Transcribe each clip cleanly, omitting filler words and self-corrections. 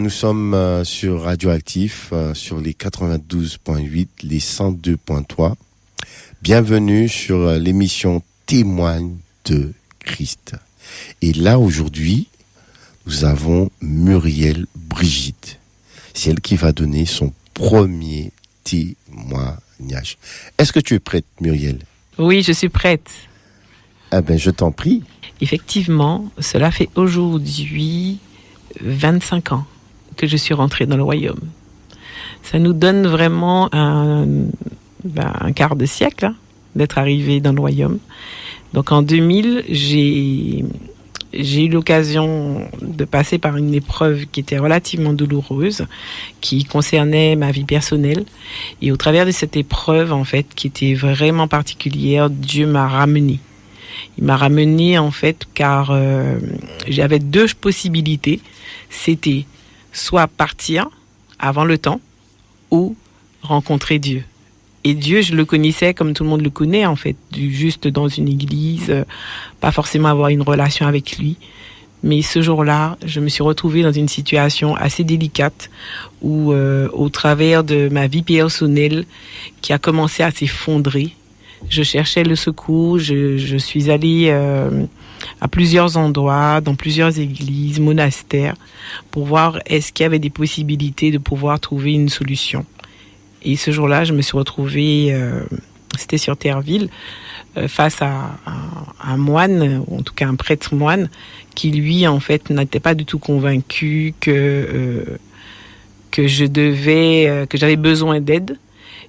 Nous sommes sur Radioactif, sur les 92.8, les 102.3. Bienvenue sur l'émission Témoigne de Christ. Et là, aujourd'hui, nous avons Muriel Brigitte. C'est elle qui va donner son premier témoignage. Est-ce que tu es prête, Muriel? Oui, je suis prête. Eh bien, je t'en prie. Effectivement, cela fait aujourd'hui 25 ans que je suis rentrée dans le royaume. Ça nous donne vraiment un quart de siècle d'être arrivée dans le royaume. Donc en 2000, j'ai eu l'occasion de passer par une épreuve qui était relativement douloureuse, qui concernait ma vie personnelle. Et au travers de cette épreuve, en fait, qui était vraiment particulière, Dieu m'a ramenée. Il m'a ramenée, en fait, car j'avais deux possibilités. C'était soit partir avant le temps ou rencontrer Dieu. Et Dieu, je le connaissais comme tout le monde le connaît, en fait, juste dans une église, pas forcément avoir une relation avec lui. Mais ce jour-là, je me suis retrouvée dans une situation assez délicate où, au travers de ma vie personnelle qui a commencé à s'effondrer, je cherchais le secours, je suis allée à plusieurs endroits, dans plusieurs églises, monastères, pour voir est-ce qu'il y avait des possibilités de pouvoir trouver une solution. Et ce jour-là, je me suis retrouvée, c'était sur Terreville, face à un moine, ou en tout cas un prêtre moine, qui lui, en fait, n'était pas du tout convaincu que j'avais besoin d'aide.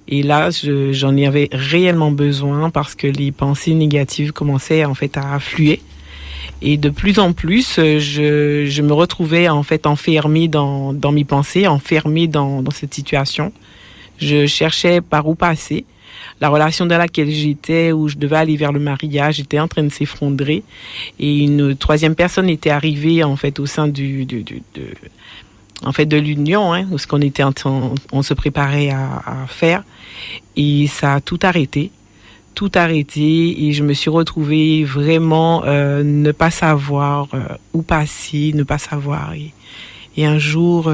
Et là, j'en avais réellement besoin parce que les pensées négatives commençaient en fait à affluer. Et de plus en plus, je me retrouvais en fait enfermée dans mes pensées, enfermée dans cette situation. Je cherchais par où passer. La relation dans laquelle j'étais, où je devais aller vers le mariage, était en train de s'effondrer. Et une troisième personne était arrivée en fait au sein de l'union, où ce qu'on était on se préparait à faire. Et ça a tout arrêté, et je me suis retrouvée vraiment ne pas savoir où passer, ne pas savoir. Et un jour,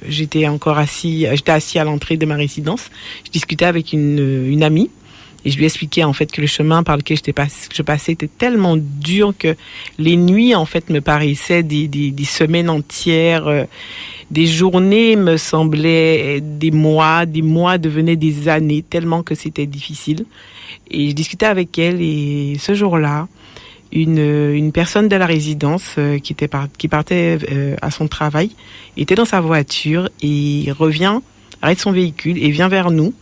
j'étais assis à l'entrée de ma résidence. Je discutais avec une amie et je lui expliquais en fait que le chemin par lequel je passais était tellement dur que les nuits en fait me paraissaient des semaines entières. Des journées me semblaient des mois devenaient des années, tellement que c'était difficile. Et je discutais avec elle et ce jour-là, une personne de la résidence qui partait à son travail était dans sa voiture et arrête son véhicule et vient vers nous.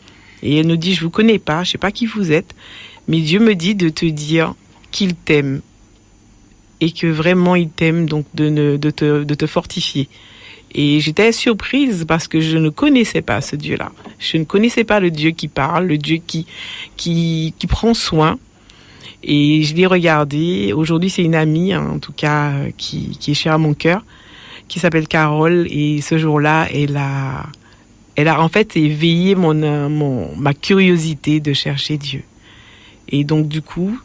Et elle nous dit, je vous connais pas, je sais pas qui vous êtes, mais Dieu me dit de te dire qu'il t'aime et que vraiment il t'aime, donc de te fortifier. Et j'étais surprise parce que je ne connaissais pas ce Dieu-là. Je ne connaissais pas le Dieu qui parle, le Dieu qui prend soin. Et je l'ai regardé. Aujourd'hui, c'est une amie, en tout cas, qui est chère à mon cœur, qui s'appelle Carole. Et ce jour-là, elle a en fait éveillé ma curiosité de chercher Dieu. Et donc, du coup,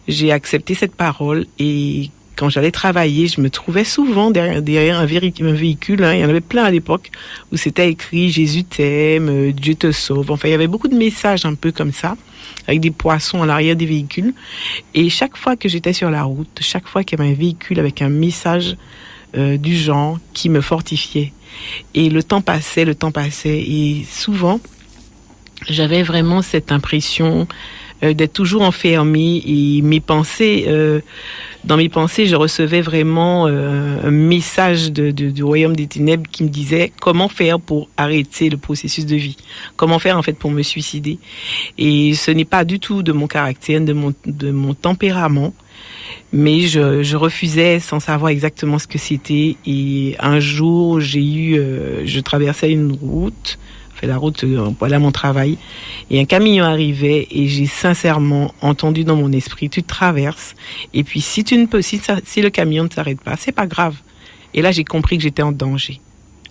j'ai accepté cette parole et quand j'allais travailler, je me trouvais souvent derrière un véhicule. Il y en avait plein à l'époque où c'était écrit « Jésus t'aime, Dieu te sauve ». Enfin, il y avait beaucoup de messages un peu comme ça, avec des poissons à l'arrière des véhicules. Et chaque fois que j'étais sur la route, chaque fois qu'il y avait un véhicule avec un message du genre qui me fortifiait. Et le temps passait. Et souvent, j'avais vraiment cette impression d'être toujours enfermée et dans mes pensées, je recevais vraiment un message du royaume des ténèbres qui me disait comment faire pour arrêter le processus de vie, comment faire en fait pour me suicider. Et ce n'est pas du tout de mon caractère, de mon tempérament, mais je refusais sans savoir exactement ce que c'était. Et un jour, je traversais une route, la route pour aller à mon travail, et un camion arrivait et j'ai sincèrement entendu dans mon esprit, tu traverses et puis si le camion ne s'arrête pas, c'est pas grave. Et là j'ai compris que j'étais en danger.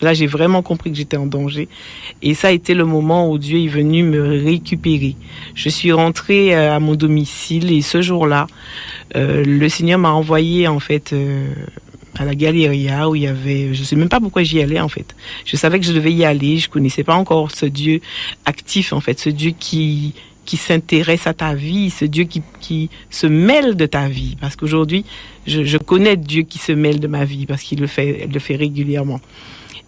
Là j'ai vraiment compris que j'étais en danger et ça a été le moment où Dieu est venu me récupérer. Je suis rentrée à mon domicile et ce jour-là le Seigneur m'a envoyé en fait à la Galeria où il y avait, je sais même pas pourquoi j'y allais en fait. Je savais que je devais y aller, je connaissais pas encore ce Dieu actif en fait, ce Dieu qui s'intéresse à ta vie, ce Dieu qui se mêle de ta vie. Parce qu'aujourd'hui, je connais Dieu qui se mêle de ma vie parce qu'il le fait régulièrement.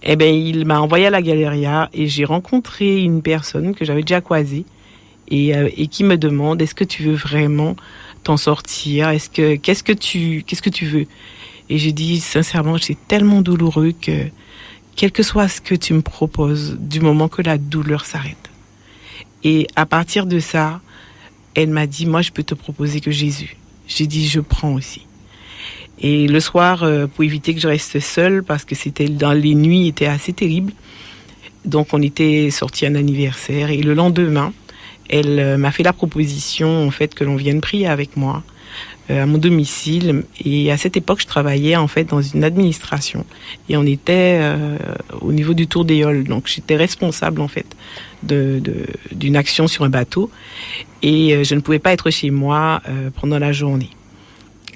Eh ben, il m'a envoyé à la Galeria et j'ai rencontré une personne que j'avais déjà croisée et qui me demande, est-ce que tu veux vraiment t'en sortir? Qu'est-ce que tu veux? Et j'ai dit, sincèrement, c'est tellement douloureux que, quel que soit ce que tu me proposes, du moment que la douleur s'arrête. Et à partir de ça, elle m'a dit, moi, je peux te proposer que Jésus. J'ai dit, je prends aussi. Et le soir, pour éviter que je reste seule, parce que dans les nuits étaient assez terribles, donc on était sortis à un anniversaire. Et le lendemain, elle m'a fait la proposition, en fait, que l'on vienne prier avec moi à mon domicile. Et à cette époque, je travaillais en fait dans une administration et on était au niveau du Tour des Halles. Donc j'étais responsable en fait d'une action sur un bateau et je ne pouvais pas être chez moi pendant la journée.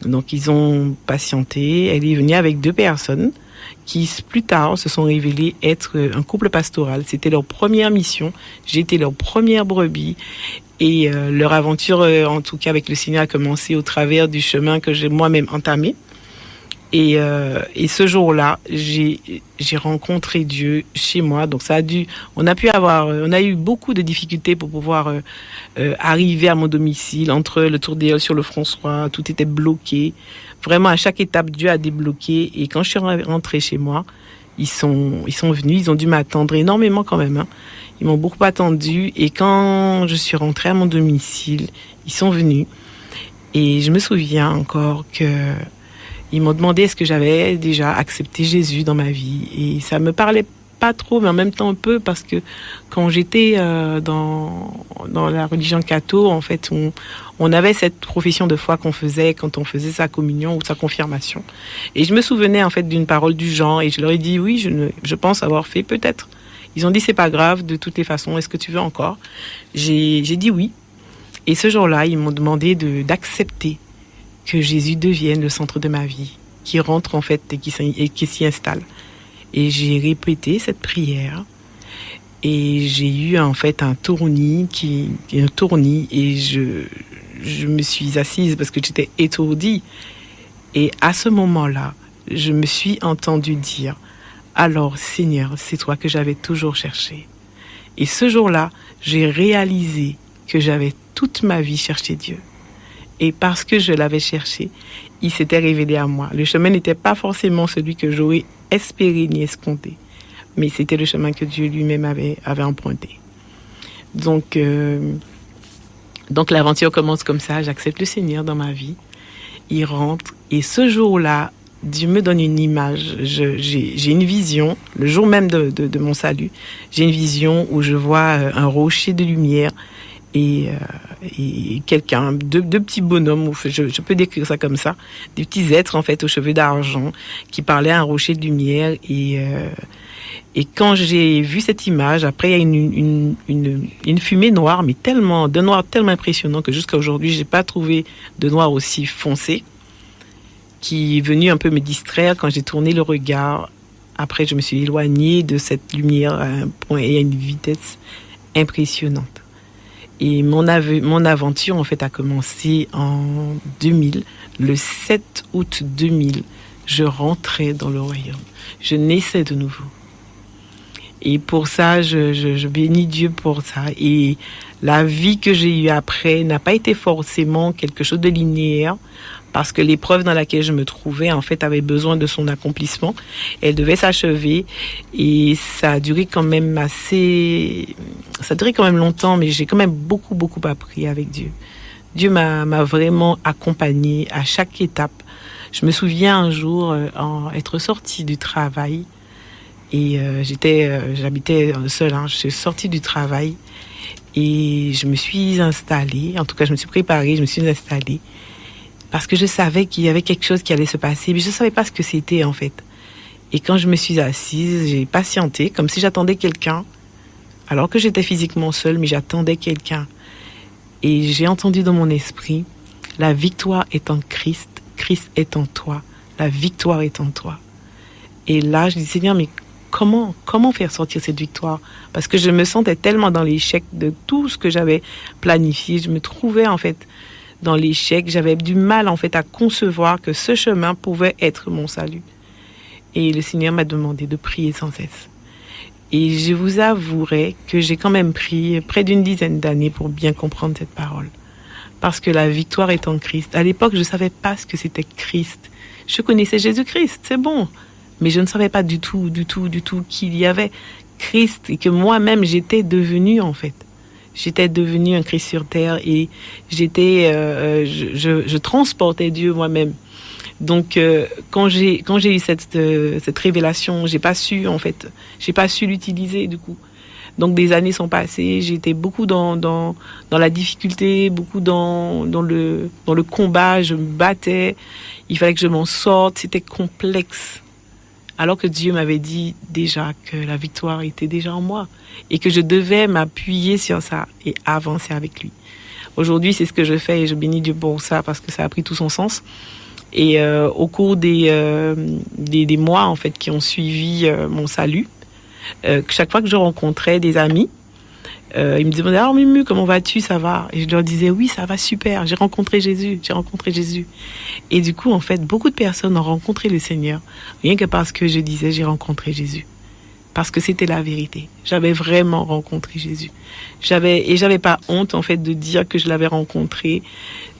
Donc ils ont patienté. Elle est venue avec 2 personnes qui plus tard se sont révélées être un couple pastoral. C'était leur première mission. J'étais leur première brebis. Et leur aventure, en tout cas avec le Seigneur, a commencé au travers du chemin que j'ai moi-même entamé. Et ce jour-là, j'ai rencontré Dieu chez moi. Donc on a eu beaucoup de difficultés pour pouvoir arriver à mon domicile. Entre le Tour des Halles sur le François, tout était bloqué. Vraiment, à chaque étape, Dieu a débloqué. Et quand je suis rentrée chez moi, ils sont venus, ils ont dû m'attendre énormément quand même, hein. Ils m'ont beaucoup attendu et quand je suis rentrée à mon domicile, ils sont venus et je me souviens encore que ils m'ont demandé est-ce que j'avais déjà accepté Jésus dans ma vie et ça me parlait pas trop mais en même temps un peu parce que quand j'étais dans la religion catho, en fait on avait cette profession de foi qu'on faisait quand on faisait sa communion ou sa confirmation et je me souvenais en fait d'une parole du genre et je leur ai dit oui, je pense avoir fait peut-être. Ils ont dit, c'est pas grave, de toutes les façons, est-ce que tu veux encore? J'ai dit oui. Et ce jour-là, ils m'ont demandé d'accepter que Jésus devienne le centre de ma vie, qui rentre en fait et qui s'y installe. Et j'ai répété cette prière. Et j'ai eu en fait un tournis et je me suis assise parce que j'étais étourdie. Et à ce moment-là, je me suis entendue dire, alors, Seigneur, c'est toi que j'avais toujours cherché. Et ce jour-là, j'ai réalisé que j'avais toute ma vie cherché Dieu. Et parce que je l'avais cherché, il s'était révélé à moi. Le chemin n'était pas forcément celui que j'aurais espéré ni escompté, mais c'était le chemin que Dieu lui-même avait emprunté. Donc l'aventure commence comme ça. J'accepte le Seigneur dans ma vie. Il rentre. Et ce jour-là, Dieu me donne une image, j'ai une vision, le jour même de mon salut, j'ai une vision où je vois un rocher de lumière et quelqu'un, deux petits bonhommes, je peux décrire ça comme ça, des petits êtres en fait aux cheveux d'argent qui parlaient à un rocher de lumière et quand j'ai vu cette image, après il y a une fumée noire, mais de noir tellement impressionnant que jusqu'à aujourd'hui j'ai pas trouvé de noir aussi foncé, qui est venu un peu me distraire quand j'ai tourné le regard. Après, je me suis éloignée de cette lumière à un point et à une vitesse impressionnante. Et mon aventure, en fait, a commencé en 2000. Le 7 août 2000, je rentrais dans le royaume. Je naissais de nouveau. Et pour ça, je bénis Dieu pour ça. Et la vie que j'ai eue après n'a pas été forcément quelque chose de linéaire, parce que l'épreuve dans laquelle je me trouvais, en fait, avait besoin de son accomplissement. Elle devait s'achever et ça a duré quand même longtemps, mais j'ai quand même beaucoup, beaucoup appris avec Dieu. Dieu m'a vraiment accompagnée à chaque étape. Je me souviens un jour être sortie du travail et j'habitais seule, hein, je suis sortie du travail et je me suis installée, en tout cas je me suis préparée, je me suis installée. Parce que je savais qu'il y avait quelque chose qui allait se passer, mais je ne savais pas ce que c'était en fait. Et quand je me suis assise, j'ai patienté, comme si j'attendais quelqu'un, alors que j'étais physiquement seule, mais j'attendais quelqu'un. Et j'ai entendu dans mon esprit, la victoire est en Christ, Christ est en toi, La victoire est en toi. Et là, je dis, Seigneur, mais comment faire sortir cette victoire? Parce que je me sentais tellement dans l'échec de tout ce que j'avais planifié. Je me trouvais, en fait, dans l'échec. J'avais du mal, en fait, à concevoir que ce chemin pouvait être mon salut. Et le Seigneur m'a demandé de prier sans cesse. Et je vous avouerai que j'ai quand même pris près d'une dizaine d'années pour bien comprendre cette parole. Parce que la victoire est en Christ. À l'époque, je ne savais pas ce que c'était Christ. Je connaissais Jésus-Christ, c'est bon. Mais je ne savais pas du tout qu'il y avait Christ et que moi-même, j'étais devenue, en fait. J'étais devenue un Christ sur terre et je transportais Dieu moi-même. Donc, quand j'ai eu cette révélation, j'ai pas su l'utiliser, du coup. Donc, des années sont passées, j'étais beaucoup dans la difficulté, beaucoup dans le combat, je me battais, il fallait que je m'en sorte, c'était complexe. Alors que Dieu m'avait dit déjà que la victoire était déjà en moi et que je devais m'appuyer sur ça et avancer avec lui. Aujourd'hui, c'est ce que je fais et je bénis Dieu pour ça parce que ça a pris tout son sens. Et au cours des mois en fait qui ont suivi mon salut, chaque fois que je rencontrais des amis, ils me demandaient: ah Mumu, comment vas-tu, ça va? Et je leur disais: oui, ça va super, j'ai rencontré Jésus. Et du coup, en fait, beaucoup de personnes ont rencontré le Seigneur, rien que parce que je disais: j'ai rencontré Jésus. Parce que c'était la vérité. J'avais vraiment rencontré Jésus. J'avais pas honte, en fait, de dire que je l'avais rencontré.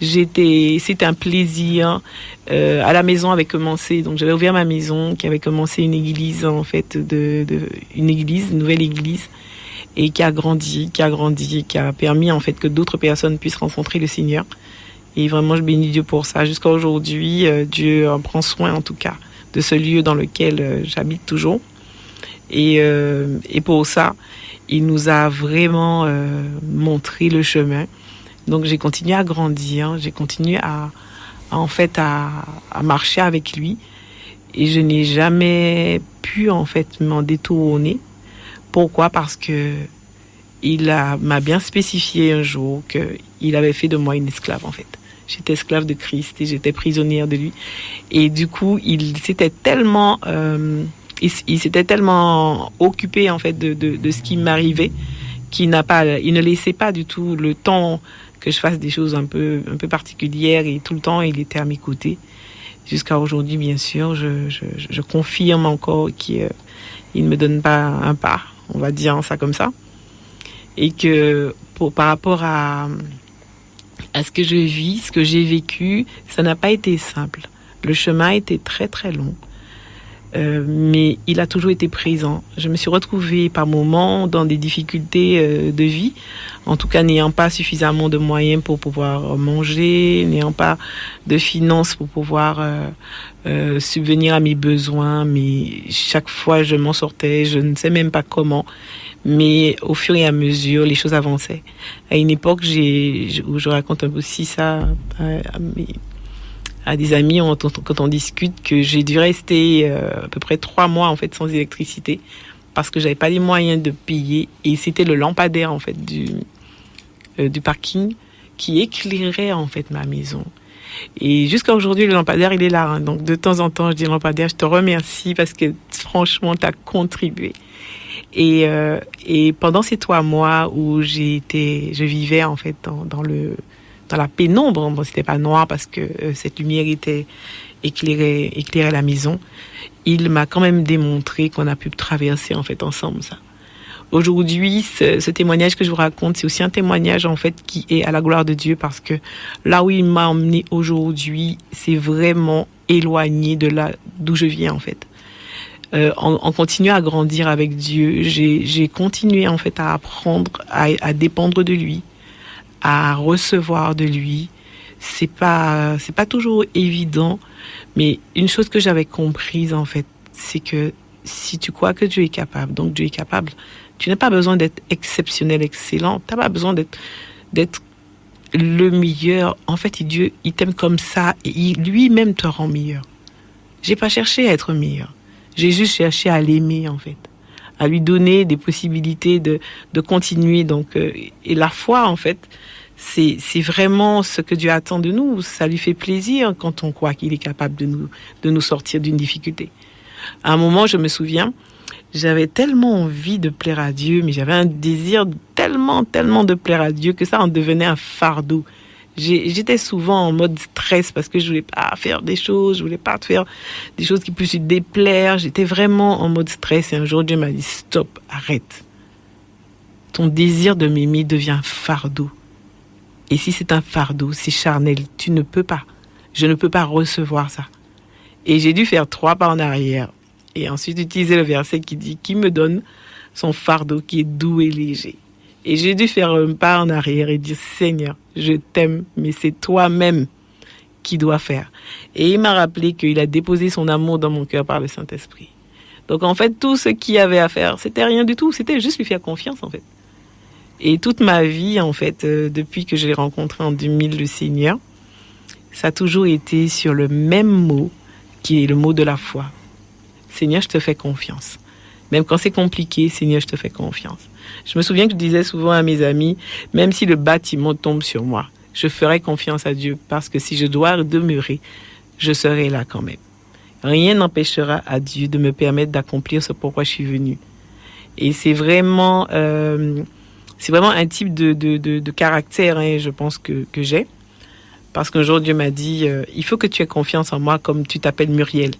C'était un plaisir. À la maison avait commencé, donc j'avais ouvert ma maison, qui avait commencé une église, en fait, une nouvelle église. Et qui a grandi, qui a permis en fait que d'autres personnes puissent rencontrer le Seigneur. Et vraiment, je bénis Dieu pour ça. Jusqu'à aujourd'hui, Dieu prend soin en tout cas de ce lieu dans lequel j'habite toujours. Et pour ça, il nous a vraiment montré le chemin. Donc j'ai continué à grandir, j'ai continué à marcher avec lui. Et je n'ai jamais pu en fait m'en détourner. Pourquoi? Parce que m'a bien spécifié un jour qu'il avait fait de moi une esclave, en fait. J'étais esclave de Christ et j'étais prisonnière de lui. Et du coup, il s'était tellement occupé, en fait, de ce qui m'arrivait qu'il ne laissait pas du tout le temps que je fasse des choses un peu particulières, et tout le temps, il était à mes côtés. Jusqu'à aujourd'hui, bien sûr, je confirme encore qu'il ne me donne pas un pas. On va dire ça comme ça. Et que par rapport à ce que je vis, ce que j'ai vécu, ça n'a pas été simple. Le chemin a été très très long. Mais il a toujours été présent. Je me suis retrouvée par moments dans des difficultés de vie, en tout cas n'ayant pas suffisamment de moyens pour pouvoir manger, n'ayant pas de finances pour pouvoir subvenir à mes besoins, mais chaque fois je m'en sortais, je ne sais même pas comment, mais au fur et à mesure les choses avançaient. À une époque où je raconte un peu aussi ça à des amis quand on discute, que j'ai dû rester à peu près 3 mois en fait sans électricité parce que j'avais pas les moyens de payer, et c'était le lampadaire en fait du parking qui éclairait en fait ma maison. Et jusqu'à aujourd'hui, le lampadaire il est là, hein. Donc de temps en temps je dis: lampadaire, je te remercie parce que franchement tu as contribué. Et pendant ces 3 mois où je vivais en fait dans la pénombre, bon, c'était pas noir parce que cette lumière éclairait la maison, il m'a quand même démontré qu'on a pu traverser en fait ensemble ça. Aujourd'hui, ce témoignage que je vous raconte, c'est aussi un témoignage en fait qui est à la gloire de Dieu, parce que là où il m'a emmené aujourd'hui, c'est vraiment éloigné de là d'où je viens en fait. En continuant à grandir avec Dieu, j'ai continué en fait à apprendre à dépendre de lui, à recevoir de lui. C'est pas toujours évident, mais une chose que j'avais comprise en fait, c'est que si tu crois que Dieu est capable, donc Dieu est capable, tu n'as pas besoin d'être exceptionnel, excellent, tu n'as pas besoin d'être le meilleur. En fait, Dieu, il t'aime comme ça et lui-même te rend meilleur. J'ai pas cherché à être meilleur, j'ai juste cherché à l'aimer en fait, à lui donner des possibilités de continuer. Donc, et la foi en fait, C'est vraiment ce que Dieu attend de nous. Ça lui fait plaisir quand on croit qu'il est capable de nous sortir d'une difficulté. À un moment, je me souviens, j'avais tellement envie de plaire à Dieu, mais j'avais un désir tellement de plaire à Dieu que ça en devenait un fardeau. J'étais souvent en mode stress parce que je voulais pas faire des choses, je voulais pas faire des choses qui puissent lui déplaire. J'étais vraiment en mode stress et un jour Dieu m'a dit stop, arrête. Ton désir de m'aimer devient un fardeau. Et si c'est un fardeau, c'est charnel, tu ne peux pas. Je ne peux pas recevoir ça. Et j'ai dû faire 3 pas en arrière et ensuite utiliser le verset qui dit qui me donne son fardeau qui est doux et léger. Et j'ai dû faire un pas en arrière et dire Seigneur, je t'aime, mais c'est toi-même qui dois faire. Et il m'a rappelé qu'il a déposé son amour dans mon cœur par le Saint-Esprit. Donc en fait, tout ce qu'il y avait à faire, c'était rien du tout. C'était juste lui faire confiance en fait. Et toute ma vie, en fait, depuis que je l'ai rencontré en 2000, le Seigneur, ça a toujours été sur le même mot qui est le mot de la foi. Seigneur, je te fais confiance. Même quand c'est compliqué, Seigneur, je te fais confiance. Je me souviens que je disais souvent à mes amis, même si le bâtiment tombe sur moi, je ferai confiance à Dieu parce que si je dois demeurer, je serai là quand même. Rien n'empêchera à Dieu de me permettre d'accomplir ce pourquoi je suis venue. Et c'est vraiment un type de caractère, hein, je pense que j'ai. Parce qu'un jour, Dieu m'a dit, il faut que tu aies confiance en moi comme tu t'appelles Muriel.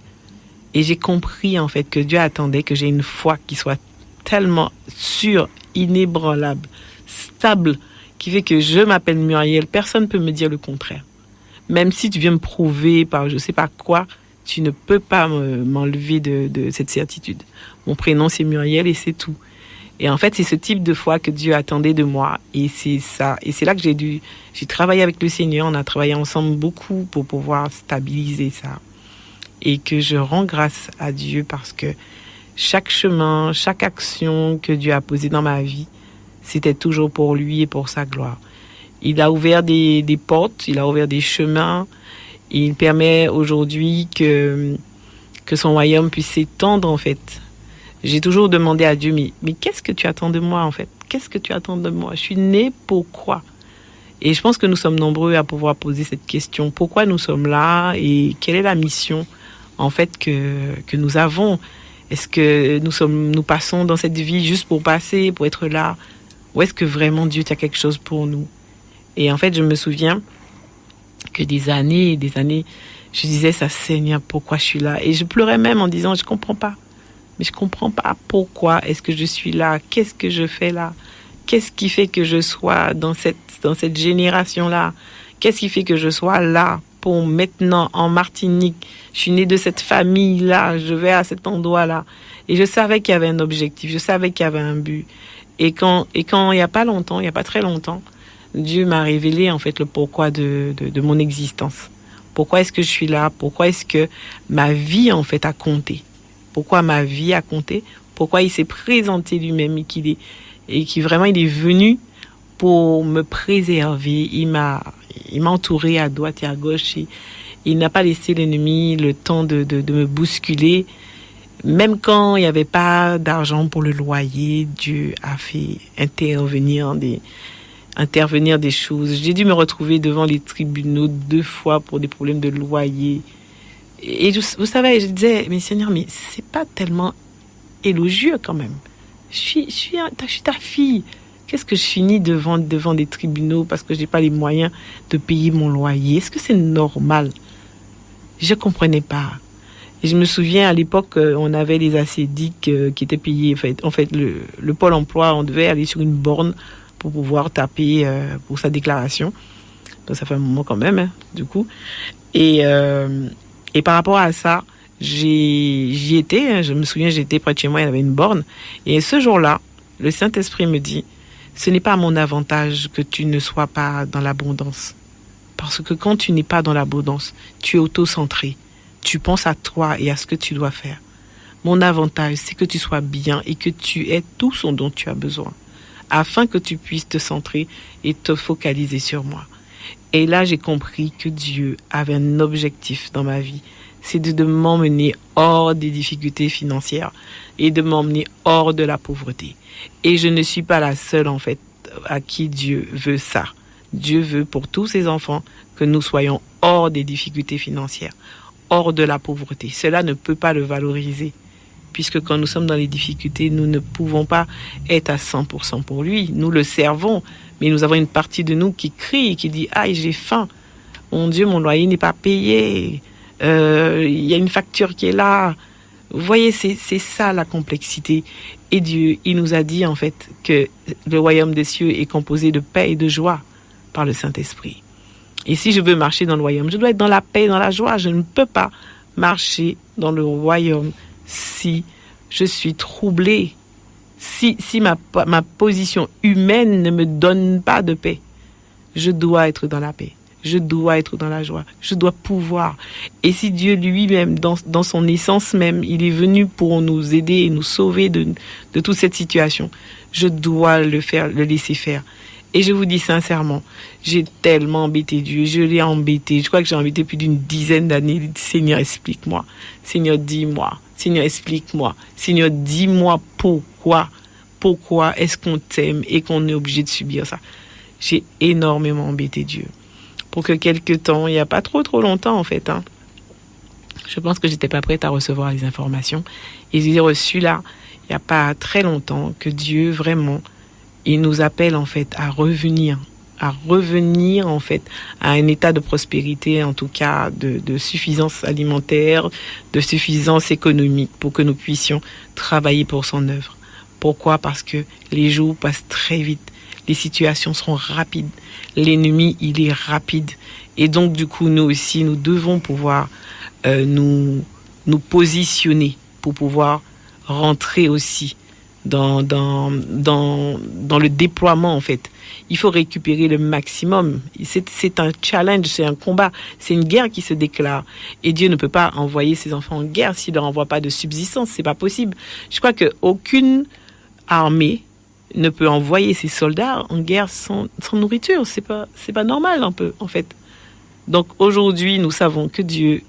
Et j'ai compris, en fait, que Dieu attendait que j'ai une foi qui soit tellement sûre, inébranlable, stable, qui fait que je m'appelle Muriel. Personne ne peut me dire le contraire. Même si tu viens me prouver par je ne sais pas quoi, tu ne peux pas m'enlever de cette certitude. Mon prénom, c'est Muriel et c'est tout. Et en fait, c'est ce type de foi que Dieu attendait de moi. Et c'est ça. Et c'est là que j'ai travaillé avec le Seigneur. On a travaillé ensemble beaucoup pour pouvoir stabiliser ça. Et que je rends grâce à Dieu parce que chaque chemin, chaque action que Dieu a posée dans ma vie, c'était toujours pour lui et pour sa gloire. Il a ouvert des portes, il a ouvert des chemins. Il permet aujourd'hui que son royaume puisse s'étendre, en fait. J'ai toujours demandé à Dieu, mais qu'est-ce que tu attends de moi, en fait? Qu'est-ce que tu attends de moi? Je suis née pour quoi? Et je pense que nous sommes nombreux à pouvoir poser cette question. Pourquoi nous sommes là et quelle est la mission, en fait, que nous avons? Est-ce que nous passons dans cette vie juste pour passer, pour être là? Ou est-ce que vraiment Dieu a quelque chose pour nous? Et en fait, je me souviens que des années et des années, je disais ça, Seigneur, pourquoi je suis là? Et je pleurais même en disant, je comprends pas. Mais je comprends pas pourquoi est-ce que je suis là? Qu'est-ce que je fais là? Qu'est-ce qui fait que je sois dans cette génération-là? Qu'est-ce qui fait que je sois là pour maintenant en Martinique? Je suis née de cette famille-là, je vais à cet endroit-là. Et je savais qu'il y avait un objectif, je savais qu'il y avait un but. Et quand il n'y a pas longtemps, il n'y a pas très longtemps, Dieu m'a révélé en fait le pourquoi de mon existence. Pourquoi est-ce que je suis là? Pourquoi est-ce que ma vie en fait a compté? Pourquoi ma vie a compté? Pourquoi il s'est présenté lui-même et qui vraiment il est venu pour me préserver. Il m'a entouré à droite et à gauche. Et il n'a pas laissé l'ennemi le temps de me bousculer. Même quand il n'y avait pas d'argent pour le loyer, Dieu a fait intervenir des choses. J'ai dû me retrouver devant les tribunaux 2 fois pour des problèmes de loyer. Et vous savez, je disais, mais Seigneur, mais c'est pas tellement élogieux quand même. Je suis ta fille. Qu'est-ce que je finis devant des tribunaux parce que j'ai pas les moyens de payer mon loyer? Est-ce que c'est normal? Je comprenais pas. Et je me souviens, à l'époque, on avait les ACDIC qui étaient payés. En fait, le Pôle emploi, on devait aller sur une borne pour pouvoir taper pour sa déclaration. Donc ça fait un moment quand même, hein, du coup. Et par rapport à ça, j'y étais. Hein, je me souviens, j'étais près de chez moi, il y avait une borne. Et ce jour-là, le Saint-Esprit me dit, ce n'est pas à mon avantage que tu ne sois pas dans l'abondance. Parce que quand tu n'es pas dans l'abondance, tu es auto-centré. Tu penses à toi et à ce que tu dois faire. Mon avantage, c'est que tu sois bien et que tu aies tout ce dont tu as besoin, afin que tu puisses te centrer et te focaliser sur moi. Et là, j'ai compris que Dieu avait un objectif dans ma vie. C'est de m'emmener hors des difficultés financières et de m'emmener hors de la pauvreté. Et je ne suis pas la seule, en fait, à qui Dieu veut ça. Dieu veut pour tous ses enfants que nous soyons hors des difficultés financières, hors de la pauvreté. Cela ne peut pas le valoriser, puisque quand nous sommes dans les difficultés, nous ne pouvons pas être à 100% pour lui. Nous le servons, mais nous avons une partie de nous qui crie et qui dit « Aïe, j'ai faim. Mon Dieu, mon loyer n'est pas payé. Il y a une facture qui est là. » Vous voyez, c'est ça la complexité. Et Dieu, il nous a dit en fait que le royaume des cieux est composé de paix et de joie par le Saint-Esprit. Et si je veux marcher dans le royaume, je dois être dans la paix et dans la joie. Je ne peux pas marcher dans le royaume si je suis troublé, si ma position humaine ne me donne pas de paix. Je dois être dans la paix. Je dois être dans la joie. Je dois pouvoir. Et si Dieu lui-même, dans son essence même, il est venu pour nous aider et nous sauver de toute cette situation, je dois le laisser faire. Et je vous dis sincèrement, j'ai tellement embêté Dieu. Je l'ai embêté. Je crois que j'ai embêté plus d'une dizaine d'années. Seigneur, explique-moi. Seigneur, dis-moi. Seigneur, explique-moi. Seigneur, dis-moi pourquoi. Pourquoi est-ce qu'on t'aime et qu'on est obligé de subir ça? J'ai énormément embêté Dieu. Pour que quelque temps, il n'y a pas trop longtemps en fait, je pense que j'étais pas prête à recevoir les informations. Et j'ai reçu là, il n'y a pas très longtemps, que Dieu vraiment, il nous appelle en fait à revenir en fait à un état de prospérité, en tout cas de suffisance alimentaire, de suffisance économique, pour que nous puissions travailler pour son œuvre. Pourquoi? Parce que les jours passent très vite. Les situations seront rapides. L'ennemi, il est rapide. Et donc, du coup, nous aussi, nous devons pouvoir nous positionner pour pouvoir rentrer aussi dans le déploiement, en fait. Il faut récupérer le maximum. C'est un challenge, c'est un combat. C'est une guerre qui se déclare. Et Dieu ne peut pas envoyer ses enfants en guerre s'il ne leur envoie pas de subsistance. C'est pas possible. Je crois qu'aucune armée ne peut envoyer ses soldats en guerre sans nourriture. C'est pas normal un peu, en fait. Donc aujourd'hui, nous savons que Dieu,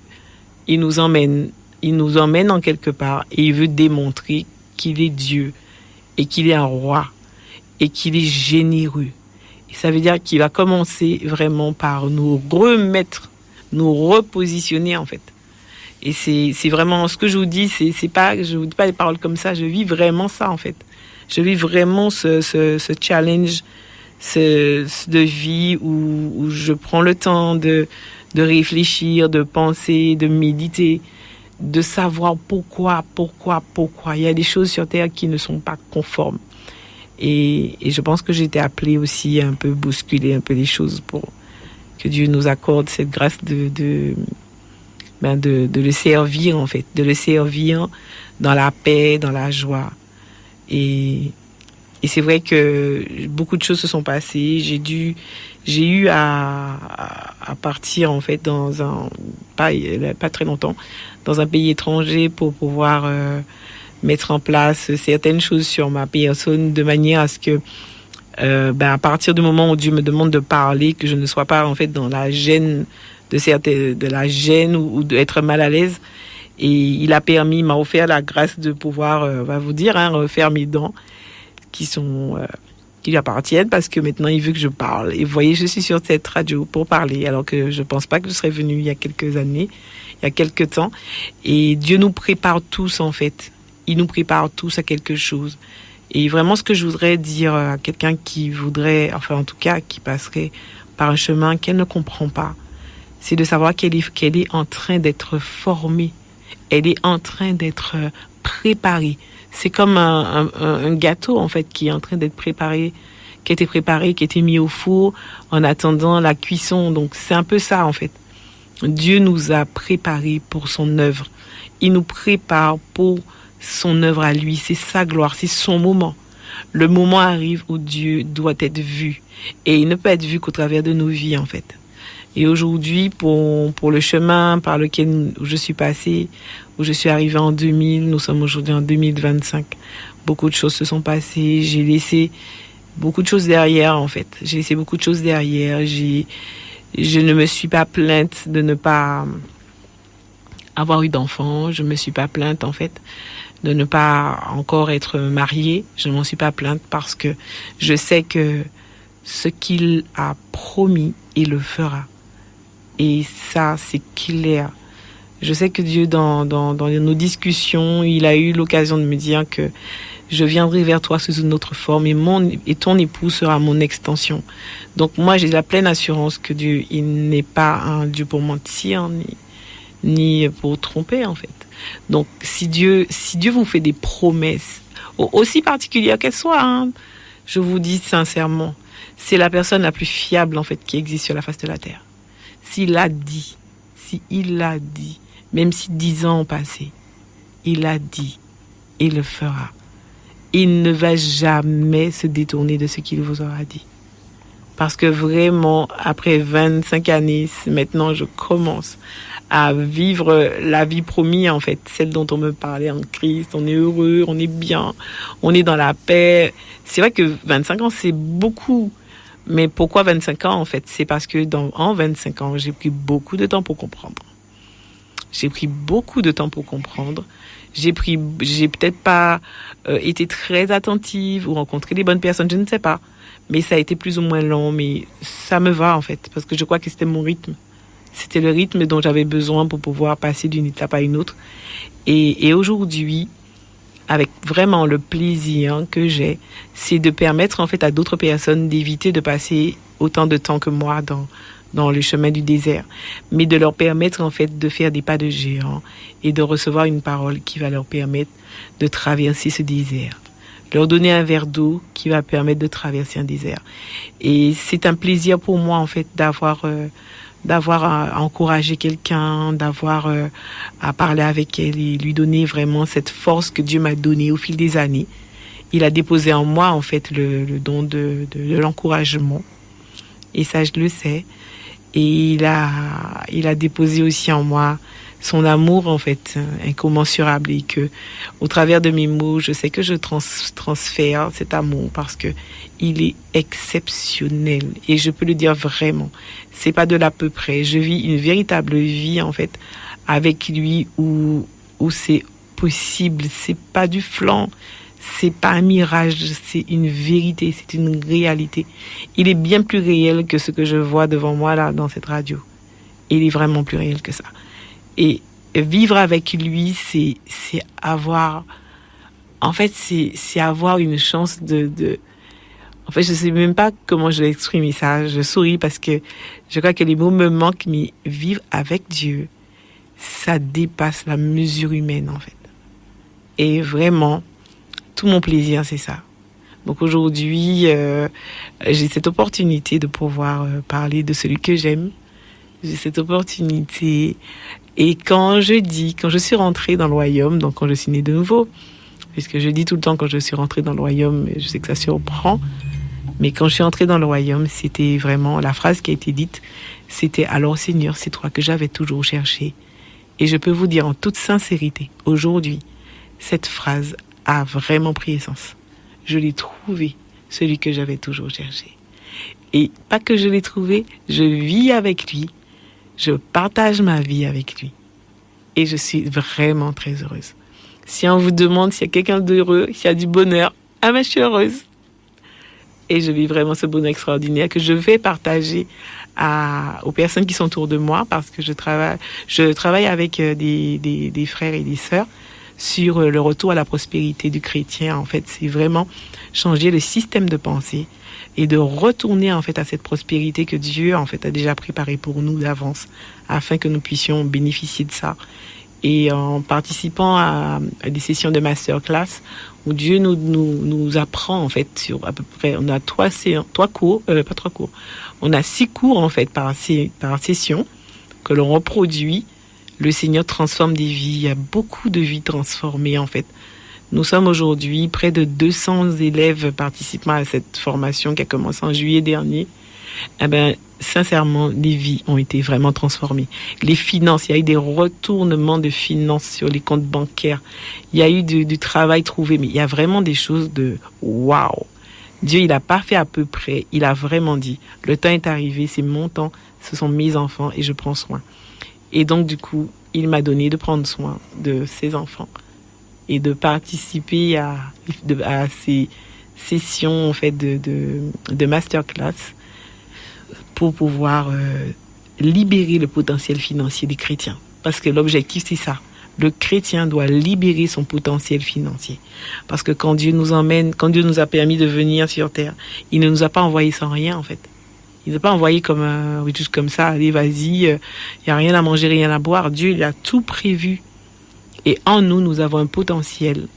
il nous emmène en quelque part et il veut démontrer qu'il est Dieu et qu'il est un roi et qu'il est généreux. Et ça veut dire qu'il va commencer vraiment par nous remettre, nous repositionner en fait. Et c'est vraiment ce que je vous dis, c'est pas, je vous dis pas des paroles comme ça, je vis vraiment ça en fait. Je vis vraiment ce challenge de vie où je prends le temps de réfléchir, de penser, de méditer, de savoir pourquoi. Il y a des choses sur Terre qui ne sont pas conformes. Et je pense que j'ai été appelée aussi à un peu bousculer un peu les choses pour que Dieu nous accorde cette grâce de le servir en fait, de le servir dans la paix, dans la joie. Et c'est vrai que beaucoup de choses se sont passées. J'ai eu à partir en fait dans pas très longtemps dans un pays étranger pour pouvoir mettre en place certaines choses sur ma personne de manière à ce que à partir du moment où Dieu me demande de parler, que je ne sois pas en fait dans la gêne de la gêne ou d'être mal à l'aise. Et il m'a offert la grâce de pouvoir, vous dire, refaire mes dents qui lui appartiennent parce que maintenant il veut que je parle. Et vous voyez, je suis sur cette radio pour parler alors que je pense pas que je serais venue il y a quelques années, il y a quelques temps. Et Dieu nous prépare tous en fait. Il nous prépare tous à quelque chose. Et vraiment ce que je voudrais dire à quelqu'un qui voudrait, enfin en tout cas qui passerait par un chemin qu'elle ne comprend pas, c'est de savoir qu'elle est en train d'être formée. Elle est en train d'être préparée. C'est comme un gâteau, en fait, qui est en train d'être préparé, qui a été préparé, qui a été mis au four en attendant la cuisson. Donc, c'est un peu ça, en fait. Dieu nous a préparés pour son œuvre. Il nous prépare pour son œuvre à lui. C'est sa gloire, c'est son moment. Le moment arrive où Dieu doit être vu. Et il ne peut être vu qu'au travers de nos vies, en fait. Et aujourd'hui, pour le chemin par lequel je suis passée, où je suis arrivée en 2000, nous sommes aujourd'hui en 2025. Beaucoup de choses se sont passées. J'ai laissé beaucoup de choses derrière, en fait. J'ai laissé beaucoup de choses derrière. Je ne me suis pas plainte de ne pas avoir eu d'enfants. Je me suis pas plainte, en fait, de ne pas encore être mariée. Je m'en suis pas plainte parce que je sais que ce qu'il a promis, il le fera. Et ça, c'est clair. Je sais que Dieu, dans nos discussions, il a eu l'occasion de me dire que je viendrai vers toi sous une autre forme et ton époux sera mon extension. Donc moi, j'ai la pleine assurance que Dieu, il n'est pas un Dieu pour mentir, ni pour tromper, en fait. Donc, si Dieu vous fait des promesses, aussi particulières qu'elles soient, hein, je vous dis sincèrement, c'est la personne la plus fiable, en fait, qui existe sur la face de la terre. S'il l'a dit, même si 10 ans ont passé, il a dit, il le fera. Il ne va jamais se détourner de ce qu'il vous aura dit. Parce que vraiment, après 25 années, maintenant, je commence à vivre la vie promise, en fait, celle dont on me parlait en Christ. On est heureux, on est bien, on est dans la paix. C'est vrai que 25 ans, c'est beaucoup. Mais pourquoi 25 ans, en fait? C'est parce que en 25 ans, j'ai pris beaucoup de temps pour comprendre. J'ai peut-être pas été très attentive ou rencontré les bonnes personnes, je ne sais pas. Mais ça a été plus ou moins long, mais ça me va, en fait, parce que je crois que c'était mon rythme. C'était le rythme dont j'avais besoin pour pouvoir passer d'une étape à une autre. Et aujourd'hui, avec vraiment le plaisir que j'ai, c'est de permettre, en fait, à d'autres personnes d'éviter de passer autant de temps que moi dans le chemin du désert, mais de leur permettre, en fait, de faire des pas de géant et de recevoir une parole qui va leur permettre de traverser ce désert. Leur donner un verre d'eau qui va permettre de traverser un désert. Et c'est un plaisir pour moi, en fait, d'avoir à encourager quelqu'un, d'avoir à parler avec elle et lui donner vraiment cette force que Dieu m'a donnée au fil des années. Il a déposé en moi, en fait, le don de l'encouragement. Et ça, je le sais. Et il a déposé aussi en moi son amour, en fait, incommensurable, et que, au travers de mes mots, je sais que je transfère cet amour parce que il est exceptionnel. Et je peux le dire vraiment. C'est pas de l'à peu près. Je vis une véritable vie, en fait, avec lui où c'est possible. C'est pas du flan. C'est pas un mirage. C'est une vérité. C'est une réalité. Il est bien plus réel que ce que je vois devant moi, là, dans cette radio. Il est vraiment plus réel que ça. Et vivre avec lui, c'est avoir, en fait, c'est avoir une chance en fait, je sais même pas comment je vais exprimer ça. Je souris parce que je crois que les mots me manquent, mais vivre avec Dieu, ça dépasse la mesure humaine, en fait. Et vraiment, tout mon plaisir, c'est ça. Donc aujourd'hui, j'ai cette opportunité de pouvoir parler de celui que j'aime. J'ai cette opportunité. Et quand je suis rentrée dans le royaume, donc quand je suis née de nouveau, puisque je dis tout le temps quand je suis rentrée dans le royaume, je sais que ça surprend, mais quand je suis entrée dans le royaume, c'était vraiment la phrase qui a été dite, c'était « Alors Seigneur, c'est toi que j'avais toujours cherché ». Et je peux vous dire en toute sincérité, aujourd'hui, cette phrase a vraiment pris essence. Je l'ai trouvé, celui que j'avais toujours cherché. Et pas que je l'ai trouvé, je vis avec lui. Je partage ma vie avec lui. Et je suis vraiment très heureuse. Si on vous demande s'il y a quelqu'un d'heureux, s'il y a du bonheur, je suis heureuse. Et je vis vraiment ce bonheur extraordinaire que je vais partager aux personnes qui sont autour de moi parce que je travaille avec des frères et des sœurs sur le retour à la prospérité du chrétien. En fait, c'est vraiment changer le système de pensée et de retourner, en fait, à cette prospérité que Dieu, en fait, a déjà préparée pour nous d'avance afin que nous puissions bénéficier de ça. Et en participant à des sessions de masterclass où Dieu nous apprend, en fait, sur à peu près, on a 6 cours, en fait, par session que l'on reproduit. Le Seigneur transforme des vies. Il y a beaucoup de vies transformées, en fait. Nous sommes aujourd'hui près de 200 élèves participant à cette formation qui a commencé en juillet dernier. Sincèrement, les vies ont été vraiment transformées. Les finances, il y a eu des retournements de finances sur les comptes bancaires. Il y a eu du travail trouvé, mais il y a vraiment des choses de waouh. Dieu, il n'a pas fait à peu près. Il a vraiment dit, le temps est arrivé, c'est mon temps, ce sont mes enfants et je prends soin. Et donc, du coup, il m'a donné de prendre soin de ses enfants et de participer à ces sessions en fait de masterclass pour pouvoir libérer le potentiel financier des chrétiens. Parce que l'objectif, c'est ça. Le chrétien doit libérer son potentiel financier. Parce que quand Dieu nous a permis de venir sur terre, il ne nous a pas envoyés sans rien, en fait. Il ne nous a pas envoyés juste comme ça, allez, vas-y, il n'y a rien à manger, rien à boire. Dieu, il a tout prévu. Et en nous, nous avons un potentiel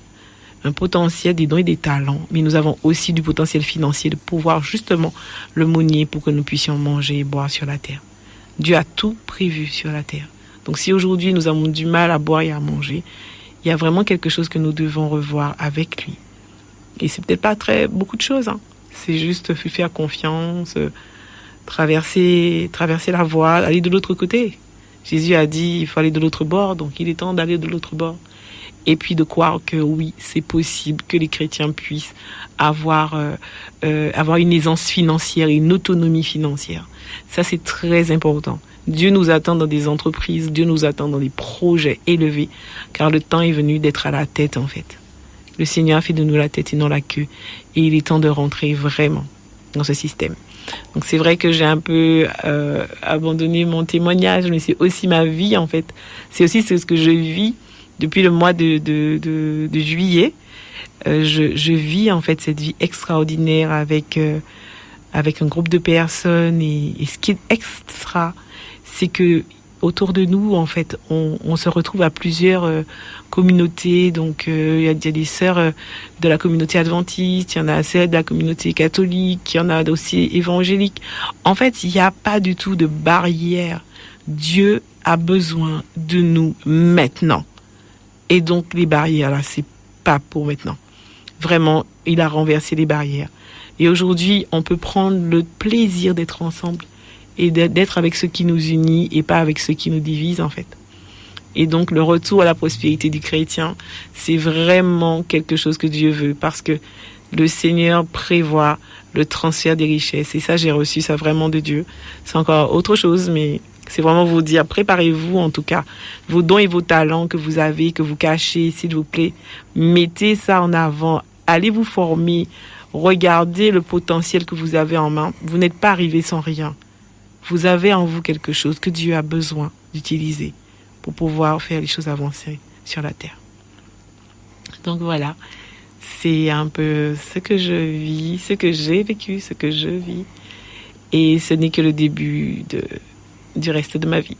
des dons et des talents, mais nous avons aussi du potentiel financier de pouvoir justement le monnayer pour que nous puissions manger et boire sur la terre. Dieu a tout prévu sur la terre. Donc si aujourd'hui nous avons du mal à boire et à manger, il y a vraiment quelque chose que nous devons revoir avec lui. Et c'est peut-être pas beaucoup de choses, hein. C'est juste faire confiance, traverser la voie, aller de l'autre côté. Jésus a dit il faut aller de l'autre bord, donc il est temps d'aller de l'autre bord. Et puis de croire que oui, c'est possible que les chrétiens puissent avoir une aisance financière, une autonomie financière. Ça, c'est très important. Dieu nous attend dans des entreprises, Dieu nous attend dans des projets élevés, car le temps est venu d'être à la tête, en fait. Le Seigneur a fait de nous la tête et non la queue. Et il est temps de rentrer vraiment dans ce système. Donc c'est vrai que j'ai un peu abandonné mon témoignage, mais c'est aussi ma vie, en fait. C'est aussi ce que je vis depuis le mois de juillet. Je vis, en fait, cette vie extraordinaire avec un groupe de personnes. Et ce qui est extra, c'est que autour de nous, en fait, on se retrouve à plusieurs communautés. Donc, il y a des sœurs de la communauté adventiste, il y en a celles de la communauté catholique, il y en a aussi évangélique. En fait, il n'y a pas du tout de barrière. Dieu a besoin de nous maintenant. Et donc, les barrières, là, c'est pas pour maintenant. Vraiment, il a renversé les barrières. Et aujourd'hui, on peut prendre le plaisir d'être ensemble et d'être avec ceux qui nous unissent et pas avec ceux qui nous divisent, en fait. Et donc, le retour à la prospérité du chrétien, c'est vraiment quelque chose que Dieu veut parce que le Seigneur prévoit le transfert des richesses. Et ça, j'ai reçu ça vraiment de Dieu. C'est encore autre chose, mais c'est vraiment vous dire, préparez-vous en tout cas, vos dons et vos talents que vous avez, que vous cachez, s'il vous plaît. Mettez ça en avant, allez vous former, regardez le potentiel que vous avez en main. Vous n'êtes pas arrivé sans rien. Vous avez en vous quelque chose que Dieu a besoin d'utiliser pour pouvoir faire les choses avancer sur la terre. Donc voilà, c'est un peu ce que je vis, ce que j'ai vécu, ce que je vis. Et ce n'est que le début du reste de ma vie.